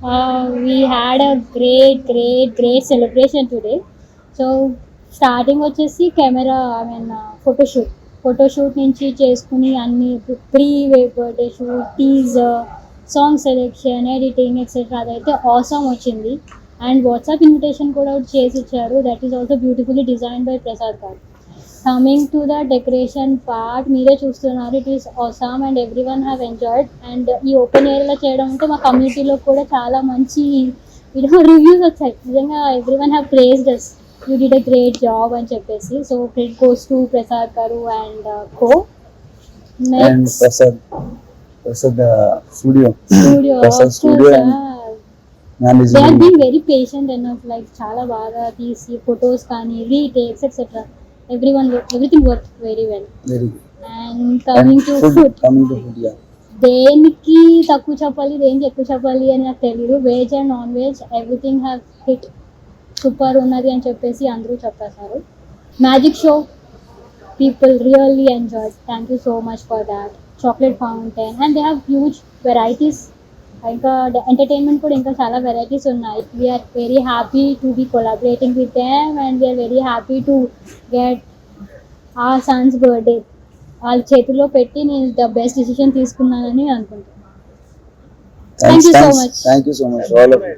We had a great celebration today. So starting వచ్చేసి camera photoshoot నుంచి చేసుకుని అన్ని pre birthday shoot teaser song selection editing etcetera అదైతే awesome వచ్చింది. And WhatsApp invitation కూడా చేసి ఇచ్చారు. That is also beautifully design by Prasad garu. Coming to the decoration part మీరే చూస్తున్నారు. It is awesome and every one have enjoyed. And ఈ open ఏరియాలో చేయడం అంటే మా కమ్యూనిటీలో కూడా చాలా మంచి రివ్యూస్ వచ్చాయి. నిజంగా every one have praised us. You did a great job అని చెప్పేసి. So credit goes to Prasad garu and co. And Prasad studio. Prasad studio and They are management. being very patient enough, like చాలా బాగా తీసి photos కానీ retakes etcetera everything worked very well. Very good. And coming And to food. food, Coming to food, yeah. దేనికి తక్కువ చెప్పాలి దేనికి ఎక్కువ చెప్పాలి అని నాకు తెలియదు. Veg and non veg everything have hit super ఉన్నది అని చెప్పేసి అందరూ చెప్పేశారు. Magic show people really enjoyed. Thank you so much for that. Chocolate fountain and they have huge varieties. ఇంకా ఎంటర్టైన్మెంట్ కూడా ఇంకా చాలా వెరైటీస్ ఉన్నాయి. We are very happy to be collaborating with them and we are very happy to get ఆ son's birthday వాళ్ళ చేతిలో పెట్టి నేను ద బెస్ట్ డిసిషన్ తీసుకున్నానని అనుకుంటున్నాను. Thank you so much. Thank you so much, all of you.